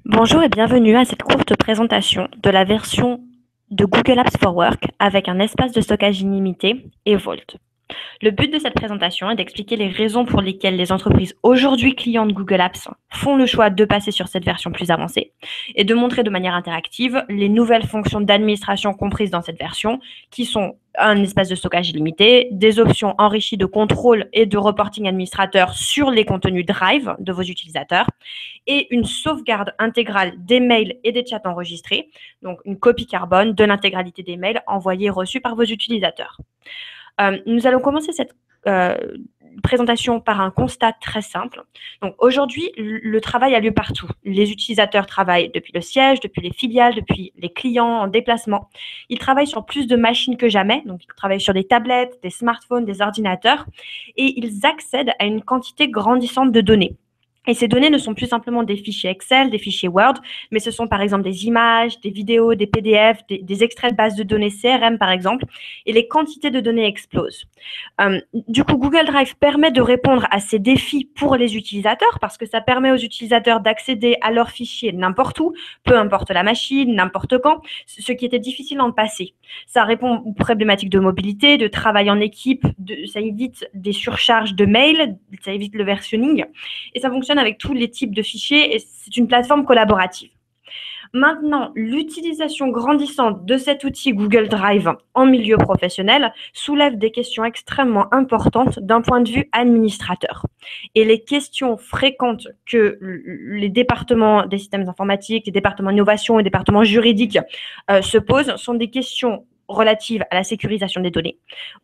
Bonjour et bienvenue à cette courte présentation de la version de Google Apps for Work avec un espace de stockage illimité et Vault. Le but de cette présentation est d'expliquer les raisons pour lesquelles les entreprises aujourd'hui clients de Google Apps font le choix de passer sur cette version plus avancée et de montrer de manière interactive les nouvelles fonctions d'administration comprises dans cette version qui sont un espace de stockage illimité, des options enrichies de contrôle et de reporting administrateur sur les contenus Drive de vos utilisateurs et une sauvegarde intégrale des mails et des chats enregistrés, donc une copie carbone de l'intégralité des mails envoyés et reçus par vos utilisateurs. Nous allons commencer cette présentation par un constat très simple. Donc aujourd'hui, le travail a lieu partout. Les utilisateurs travaillent depuis le siège, depuis les filiales, depuis les clients en déplacement. Ils travaillent sur plus de machines que jamais. Donc ils travaillent sur des tablettes, des smartphones, des ordinateurs et ils accèdent à une quantité grandissante de données. Et ces données ne sont plus simplement des fichiers Excel, des fichiers Word, mais ce sont par exemple des images, des vidéos, des PDF, des extraits de bases de données CRM par exemple, et les quantités de données explosent. Du coup, Google Drive permet de répondre à ces défis pour les utilisateurs parce que ça permet aux utilisateurs d'accéder à leurs fichiers n'importe où, peu importe la machine, n'importe quand, ce qui était difficile dans le passé. Ça répond aux problématiques de mobilité, de travail en équipe, ça évite des surcharges de mails, ça évite le versionning, et ça fonctionne avec tous les types de fichiers et c'est une plateforme collaborative. Maintenant, l'utilisation grandissante de cet outil Google Drive en milieu professionnel soulève des questions extrêmement importantes d'un point de vue administrateur. Et les questions fréquentes que les départements des systèmes informatiques, les départements d'innovation et les départements juridiques se posent sont des questions relatives à la sécurisation des données,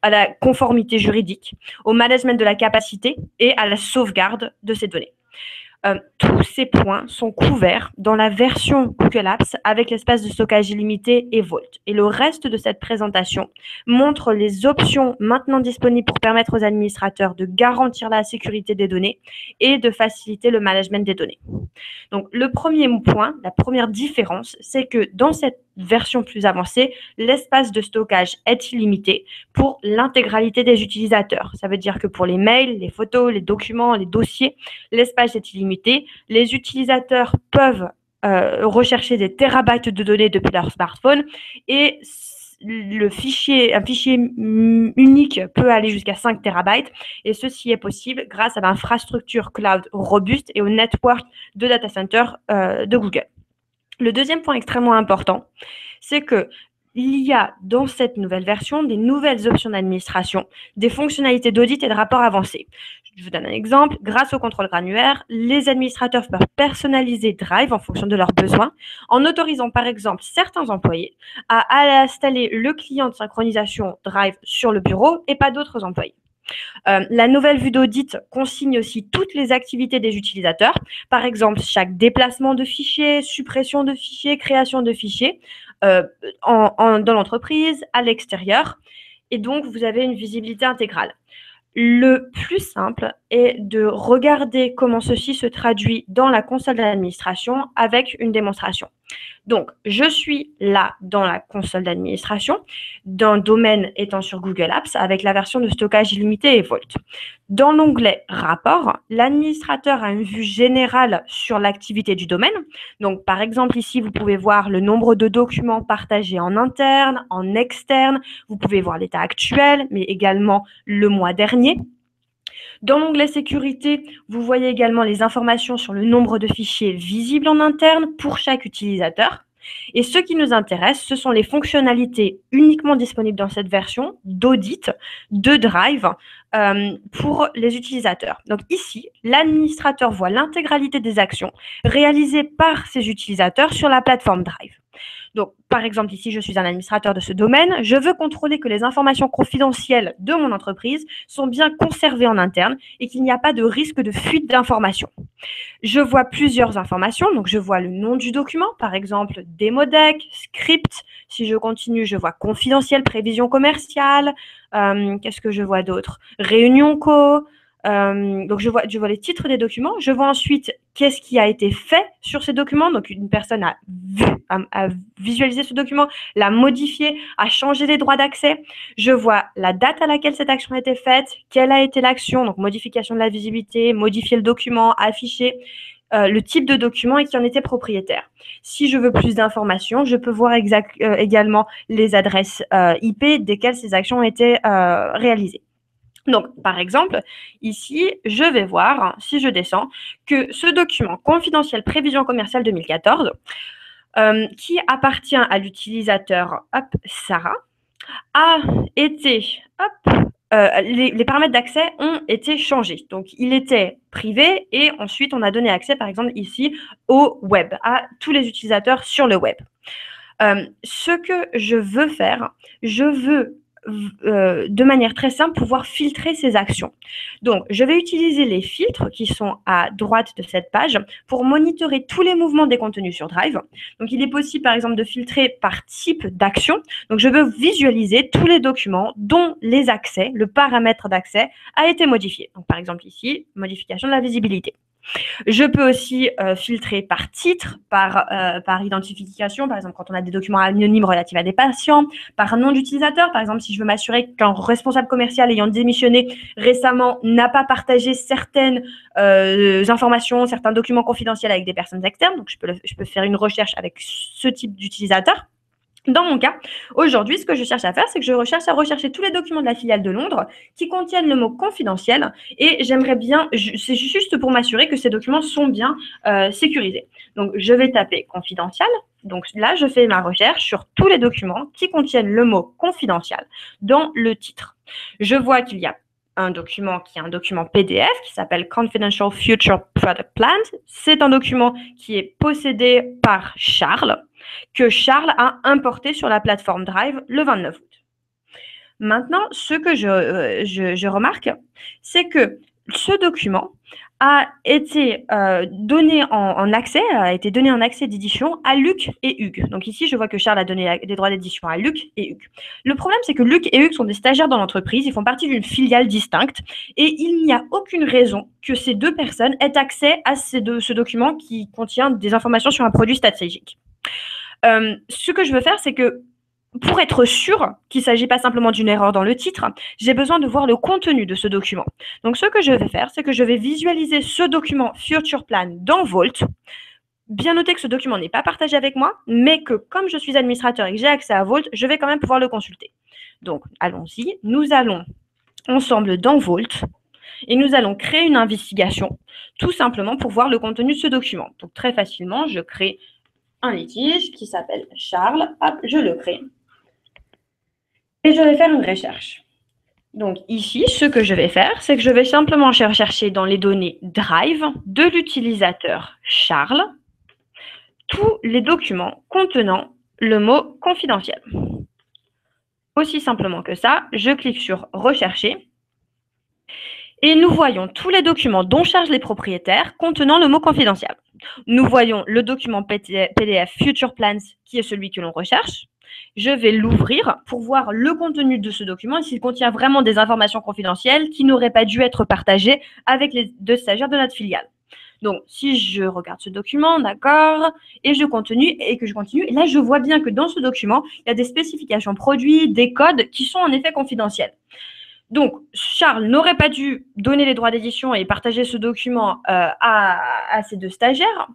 à la conformité juridique, au management de la capacité et à la sauvegarde de ces données. Tous ces points sont couverts dans la version Google Apps avec l'espace de stockage illimité et Vault. Et le reste de cette présentation montre les options maintenant disponibles pour permettre aux administrateurs de garantir la sécurité des données et de faciliter le management des données. Donc, le premier point, la première différence, c'est que dans cette version plus avancée, l'espace de stockage est illimité pour l'intégralité des utilisateurs. Ça veut dire que pour les mails, les photos, les documents, les dossiers, l'espace est illimité. Les utilisateurs peuvent rechercher des térabytes de données depuis leur smartphone et un fichier unique peut aller jusqu'à 5 térabytes et ceci est possible grâce à l'infrastructure cloud robuste et au network de data center de Google. Le deuxième point extrêmement important, c'est que il y a dans cette nouvelle version des nouvelles options d'administration, des fonctionnalités d'audit et de rapport avancés. Je vous donne un exemple. Grâce au contrôle granulaire, les administrateurs peuvent personnaliser Drive en fonction de leurs besoins, en autorisant par exemple certains employés à installer le client de synchronisation Drive sur le bureau et pas d'autres employés. La nouvelle vue d'audit consigne aussi toutes les activités des utilisateurs, par exemple chaque déplacement de fichiers, suppression de fichiers, création de fichiers dans l'entreprise, à l'extérieur. Et donc, vous avez une visibilité intégrale. Le plus simple est de regarder comment ceci se traduit dans la console d'administration avec une démonstration. Donc, je suis là dans la console d'administration, d'un domaine étant sur Google Apps avec la version de stockage illimité et Vault. Dans l'onglet Rapport, l'administrateur a une vue générale sur l'activité du domaine. Donc, par exemple, ici, vous pouvez voir le nombre de documents partagés en interne, en externe. Vous pouvez voir l'état actuel, mais également le mois dernier. Dans l'onglet sécurité, vous voyez également les informations sur le nombre de fichiers visibles en interne pour chaque utilisateur. Et ce qui nous intéresse, ce sont les fonctionnalités uniquement disponibles dans cette version d'audit de Drive pour les utilisateurs. Donc ici, l'administrateur voit l'intégralité des actions réalisées par ses utilisateurs sur la plateforme Drive. Donc, par exemple, ici, je suis un administrateur de ce domaine. Je veux contrôler que les informations confidentielles de mon entreprise sont bien conservées en interne et qu'il n'y a pas de risque de fuite d'informations. Je vois plusieurs informations. Donc, je vois le nom du document, par exemple, démodec, script. Si je continue, je vois confidentiel, prévision commerciale. Qu'est-ce que je vois d'autre? Réunion co. Donc, je vois les titres des documents. Je vois ensuite qu'est-ce qui a été fait sur ces documents. Donc, une personne a visualisé ce document, l'a modifié, a changé les droits d'accès. Je vois la date à laquelle cette action a été faite, quelle a été l'action, donc modification de la visibilité, modifier le document, afficher. le type de document et qui en était propriétaire. Si je veux plus d'informations, je peux voir également les adresses IP desquelles ces actions ont été réalisées. Donc, par exemple, ici, je vais voir, si je descends, que ce document confidentiel prévision commerciale 2014, qui appartient à l'utilisateur Sarah, a été, les paramètres d'accès ont été changés. Donc, il était privé et ensuite, on a donné accès, par exemple, ici, au web, à tous les utilisateurs sur le web. Ce que je veux faire, je veux de manière très simple pouvoir filtrer ces actions. Donc, je vais utiliser les filtres qui sont à droite de cette page pour monitorer tous les mouvements des contenus sur Drive. Donc, il est possible, par exemple, de filtrer par type d'action. Donc, je veux visualiser tous les documents dont les accès, le paramètre d'accès, a été modifié. Donc, par exemple, ici, modification de la visibilité. Je peux aussi filtrer par titre, par identification, par exemple quand on a des documents anonymes relatifs à des patients, par nom d'utilisateur, par exemple si je veux m'assurer qu'un responsable commercial ayant démissionné récemment n'a pas partagé certaines informations, certains documents confidentiels avec des personnes externes, donc je peux faire une recherche avec ce type d'utilisateur. Dans mon cas, aujourd'hui, ce que je cherche à faire, c'est que je cherche à rechercher tous les documents de la filiale de Londres qui contiennent le mot confidentiel et j'aimerais bien, c'est juste pour m'assurer que ces documents sont bien sécurisés. Donc, je vais taper confidentiel. Donc là, je fais ma recherche sur tous les documents qui contiennent le mot confidentiel dans le titre. Je vois qu'il y a un document qui est un document PDF qui s'appelle Confidential Future Product Plans. C'est un document qui est possédé par Charles, que Charles a importé sur la plateforme Drive le 29 août. Maintenant, ce que je remarque, c'est que ce document a été donné en accès, d'édition à Luc et Hugues. Donc ici, je vois que Charles a donné des droits d'édition à Luc et Hugues. Le problème, c'est que Luc et Hugues sont des stagiaires dans l'entreprise, ils font partie d'une filiale distincte et il n'y a aucune raison que ces deux personnes aient accès à ce document qui contient des informations sur un produit stratégique. Ce que je veux faire, c'est que pour être sûr qu'il ne s'agit pas simplement d'une erreur dans le titre, j'ai besoin de voir le contenu de ce document. Donc, ce que je vais faire, c'est que je vais visualiser ce document Future Plan dans Vault. Bien noter que ce document n'est pas partagé avec moi, mais que comme je suis administrateur et que j'ai accès à Vault, je vais quand même pouvoir le consulter. Donc, allons-y. Nous allons ensemble dans Vault et nous allons créer une investigation, tout simplement pour voir le contenu de ce document. Donc, très facilement, je crée un litige qui s'appelle Charles. Hop, je le crée. Et je vais faire une recherche. Donc ici, ce que je vais faire, c'est que je vais simplement rechercher dans les données Drive de l'utilisateur Charles tous les documents contenant le mot confidentiel. Aussi simplement que ça, je clique sur Rechercher. Et nous voyons tous les documents dont chargent les propriétaires contenant le mot confidentiel. Nous voyons le document PDF Future Plans qui est celui que l'on recherche. Je vais l'ouvrir pour voir le contenu de ce document et s'il contient vraiment des informations confidentielles qui n'auraient pas dû être partagées avec les deux stagiaires de notre filiale. Donc, si je regarde ce document, d'accord, et je continue, et là, je vois bien que dans ce document, il y a des spécifications produits, des codes qui sont en effet confidentiels. Donc, Charles n'aurait pas dû donner les droits d'édition et partager ce document à ces deux stagiaires.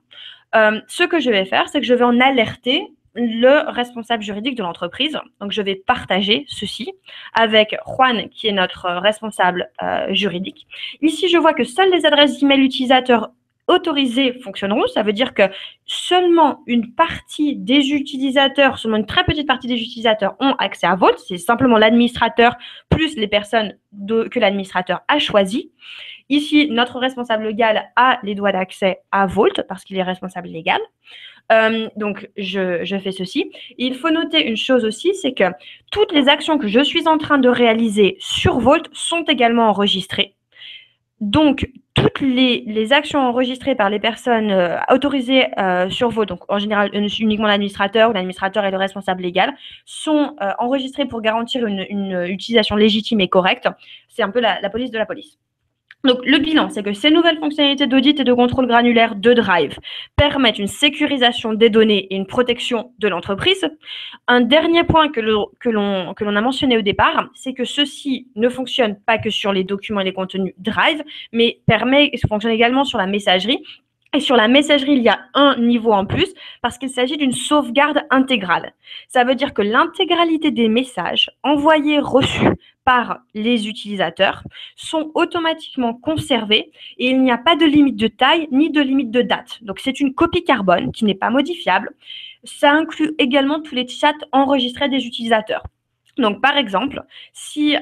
Ce que je vais faire, c'est que je vais en alerter le responsable juridique de l'entreprise. Donc, je vais partager ceci avec Juan, qui est notre responsable juridique. Ici, je vois que seules les adresses d'email utilisateurs autorisées fonctionneront. Ça veut dire que seulement une partie des utilisateurs, seulement une très petite partie des utilisateurs ont accès à Vault. C'est simplement l'administrateur plus les personnes que l'administrateur a choisies. Ici, notre responsable légal a les droits d'accès à Vault parce qu'il est responsable légal. Donc, je fais ceci. Il faut noter une chose aussi, c'est que toutes les actions que je suis en train de réaliser sur Vault sont également enregistrées. Donc, toutes les actions enregistrées par les personnes autorisées sur Vault, donc en général uniquement l'administrateur ou l'administrateur et le responsable légal, sont enregistrées pour garantir une utilisation légitime et correcte. C'est un peu la police de la police. Donc, le bilan, c'est que ces nouvelles fonctionnalités d'audit et de contrôle granulaire de Drive permettent une sécurisation des données et une protection de l'entreprise. Un dernier point que l'on a mentionné au départ, c'est que ceci ne fonctionne pas que sur les documents et les contenus Drive, mais fonctionne également sur la messagerie. Et sur la messagerie, il y a un niveau en plus parce qu'il s'agit d'une sauvegarde intégrale. Ça veut dire que l'intégralité des messages envoyés, reçus par les utilisateurs sont automatiquement conservés et il n'y a pas de limite de taille ni de limite de date. Donc c'est une copie carbone qui n'est pas modifiable. Ça inclut également tous les chats enregistrés des utilisateurs. Donc, par exemple, si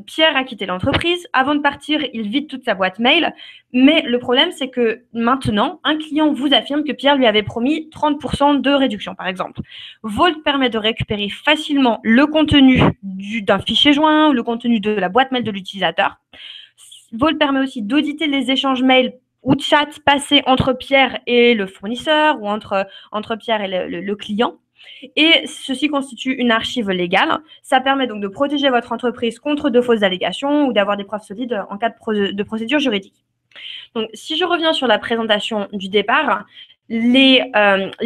Pierre a quitté l'entreprise, avant de partir, il vide toute sa boîte mail. Mais le problème, c'est que maintenant, un client vous affirme que Pierre lui avait promis 30% de réduction, par exemple. Vault permet de récupérer facilement le contenu d'un fichier joint ou le contenu de la boîte mail de l'utilisateur. Vault permet aussi d'auditer les échanges mails ou chats passés entre Pierre et le fournisseur ou entre Pierre et le client. Et ceci constitue une archive légale. Ça permet donc de protéger votre entreprise contre de fausses allégations ou d'avoir des preuves solides en cas de procédure juridique. Donc, si je reviens sur la présentation du départ, les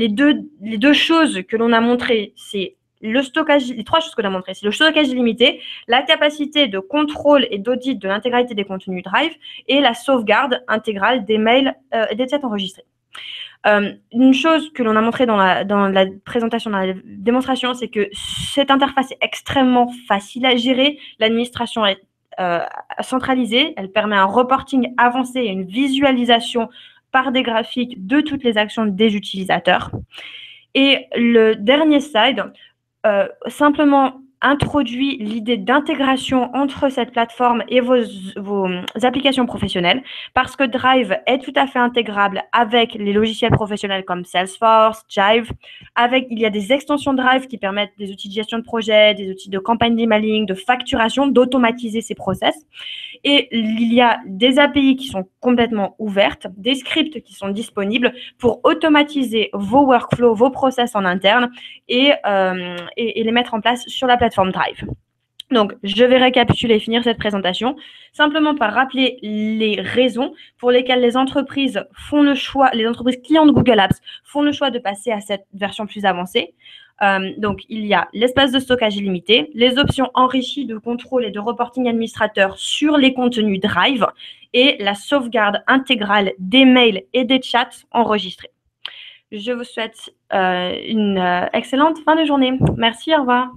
deux choses que l'on a montrées, c'est le stockage, les trois choses que l'on a montrées, c'est le stockage illimité, la capacité de contrôle et d'audit de l'intégralité des contenus Drive et la sauvegarde intégrale des mails et des chats enregistrés. Une chose que l'on a montré dans la présentation, dans la démonstration, c'est que cette interface est extrêmement facile à gérer. L'administration est centralisée. Elle permet un reporting avancé et une visualisation par des graphiques de toutes les actions des utilisateurs. Et le dernier slide, simplement introduit l'idée d'intégration entre cette plateforme et vos applications professionnelles parce que Drive est tout à fait intégrable avec les logiciels professionnels comme Salesforce, Jive. Il y a des extensions Drive qui permettent des outils de gestion de projet, des outils de campagne d'emailing, de facturation, d'automatiser ces process. Et il y a des API qui sont complètement ouvertes, des scripts qui sont disponibles pour automatiser vos workflows, vos process en interne et les mettre en place sur la plateforme Drive. Donc, je vais récapituler et finir cette présentation simplement par rappeler les raisons pour lesquelles les entreprises clients de Google Apps font le choix de passer à cette version plus avancée. Donc, il y a l'espace de stockage illimité, les options enrichies de contrôle et de reporting administrateur sur les contenus Drive et la sauvegarde intégrale des mails et des chats enregistrés. Je vous souhaite une excellente fin de journée. Merci, au revoir.